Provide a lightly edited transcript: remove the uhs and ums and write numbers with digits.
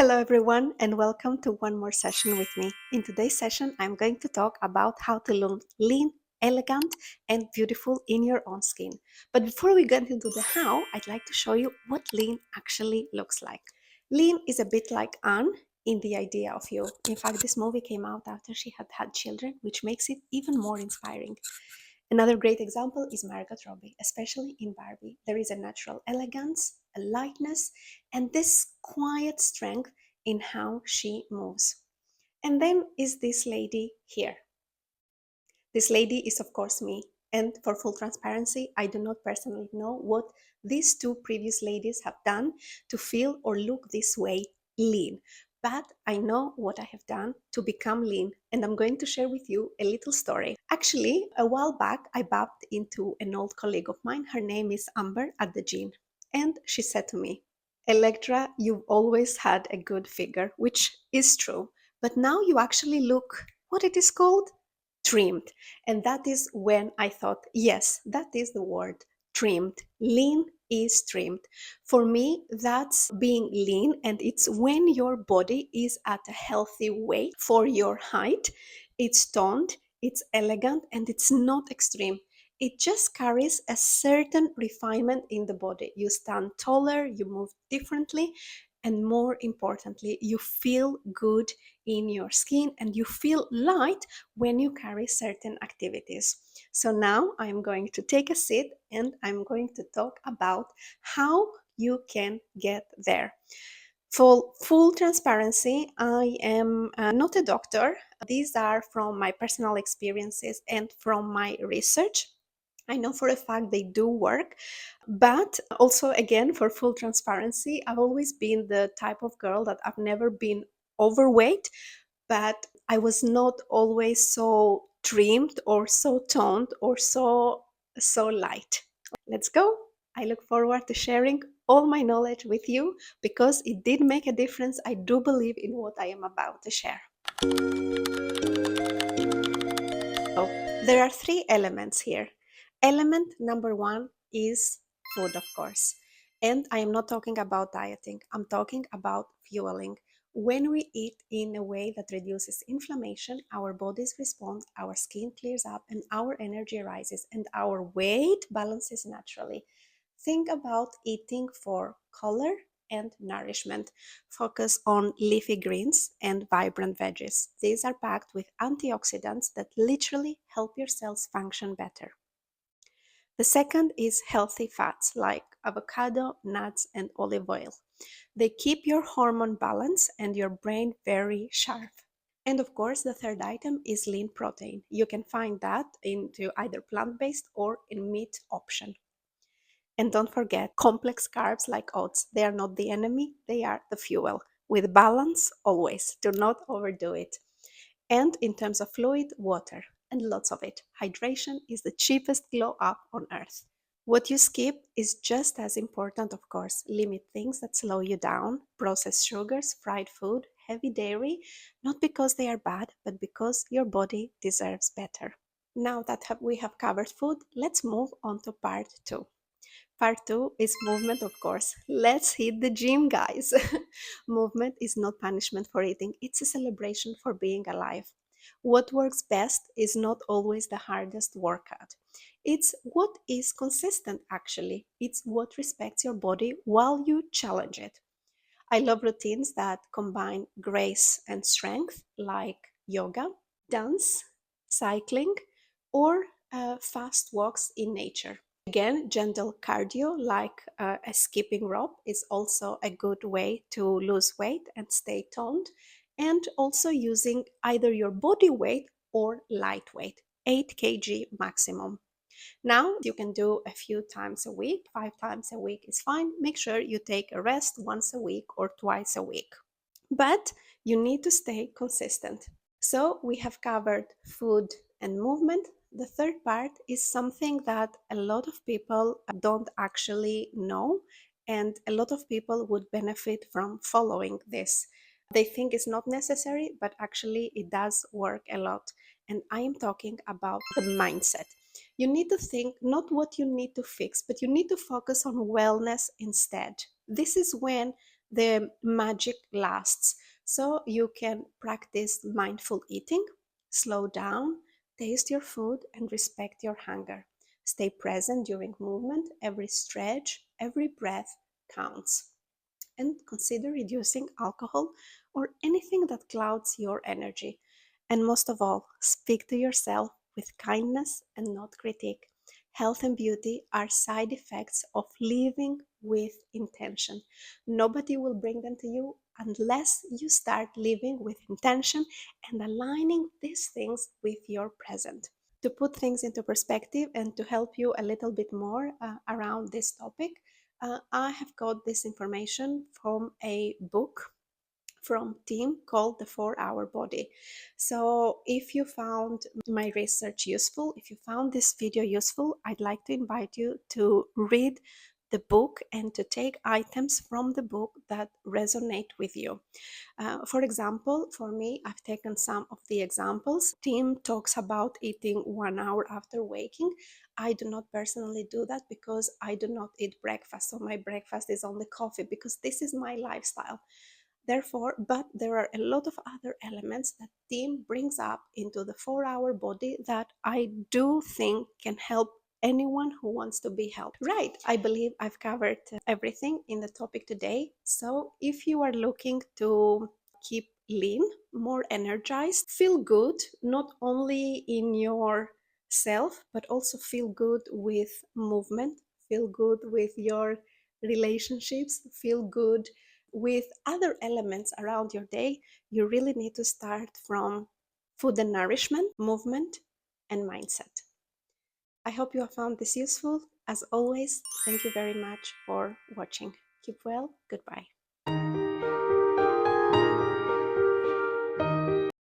Hello, everyone, and welcome to one more session with me. In today's session, I'm going to talk about how to look lean, elegant, and beautiful in your own skin. But before we get into the how, I'd like to show you what lean actually looks like. Lean is a bit like Anne in the idea of you. In fact, this movie came out after she had had children, which makes it even more inspiring. Another great example is Margot Robbie, especially in Barbie. There is a natural elegance, a lightness, and this quiet strength in how she moves. And then is this lady here. This lady is, of course, me. And for full transparency, I do not personally know what these two previous ladies have done to feel or look this way lean. But I know what I have done to become lean, and I'm going to share with you a little story. Actually, a while back, I bumped into an old colleague of mine. Her name is Amber at the gym. And she said to me, Electra, you've always had a good figure, which is true. But now you actually look what it is called trimmed. And that is when I thought, yes, that is the word trimmed. Lean is trimmed. For me, that's being lean, and it's when your body is at a healthy weight for your height. It's toned, it's elegant, and it's not extreme. It just carries a certain refinement in the body. You stand taller, you move differently, and more importantly, you feel good in your skin and you feel light when you carry certain activities. So now I'm going to take a seat and I'm going to talk about how you can get there. For full transparency, I am not a doctor. These are from my personal experiences and from my research. I know for a fact they do work, but also, again, for full transparency, I've always been the type of girl that I've never been overweight, but I was not always so trimmed or so toned or so light. Let's go. I look forward to sharing all my knowledge with you because it did make a difference. I do believe in what I am about to share. So, there are three elements here. Element number one is food, of course. And I am not talking about dieting, I'm talking about fueling. When we eat in a way that reduces inflammation, our bodies respond, our skin clears up, and our energy rises, and our weight balances naturally. Think about eating for color and nourishment. Focus on leafy greens and vibrant veggies. These are packed with antioxidants that literally help your cells function better. The second is healthy fats like avocado, nuts, and olive oil. They keep your hormone balance and your brain very sharp. And of course, the third item is lean protein. You can find that into either plant-based or in meat option. And don't forget, complex carbs like oats, they are not the enemy, they are the fuel. With balance, always. Do not overdo it. And in terms of fluid, water, and lots of it. Hydration is the cheapest glow up on earth. What you skip is just as important, of course. Limit things that slow you down, processed sugars, fried food, heavy dairy, not because they are bad, but because your body deserves better. Now that we have covered food, let's move on to part two. Part two is movement, of course. Let's hit the gym, guys. Movement is not punishment for eating, it's a celebration for being alive. What works best is not always the hardest workout. It's what is consistent, actually. It's what respects your body while you challenge it. I love routines that combine grace and strength, like yoga, dance, cycling, or fast walks in nature. Again, gentle cardio like a skipping rope is also a good way to lose weight and stay toned. And also using either your body weight or lightweight, 8 kg maximum. Now you can do a few times a week, 5 times a week is fine. Make sure you take a rest once a week or twice a week. But you need to stay consistent. So we have covered food and movement. The third part is something that a lot of people don't actually know, and a lot of people would benefit from following this. They think it's not necessary, but actually it does work a lot. And I am talking about the mindset. You need to think not what you need to fix, but you need to focus on wellness instead. This is when the magic lasts. So you can practice mindful eating, slow down, taste your food, and respect your hunger. Stay present during movement. Every stretch, every breath counts. And consider reducing alcohol or anything that clouds your energy. And most of all, speak to yourself with kindness and not critique. Health and beauty are side effects of living with intention. Nobody will bring them to you unless you start living with intention and aligning these things with your present. To put things into perspective and to help you a little bit more around this topic, I have got this information from a book from Tim called The 4 Hour Body. So if you found my research useful, if you found this video useful, I'd like to invite you to read the book and to take items from the book that resonate with you. For example, for me, I've taken some of the examples. Tim talks about eating 1 hour after waking. I do not personally do that because I do not eat breakfast. So my breakfast is only coffee because this is my lifestyle. Therefore, but there are a lot of other elements that Tim brings up into the 4 hour body that I do think can help anyone who wants to be helped. Right, I believe I've covered everything in the topic today. So if you are looking to keep lean, more energized, feel good, not only in your self, but also feel good with movement, feel good with your relationships, feel good with other elements around your day, you really need to start from food and nourishment, movement, and mindset. I hope you have found this useful. As always, thank you very much for watching. Keep well. Goodbye.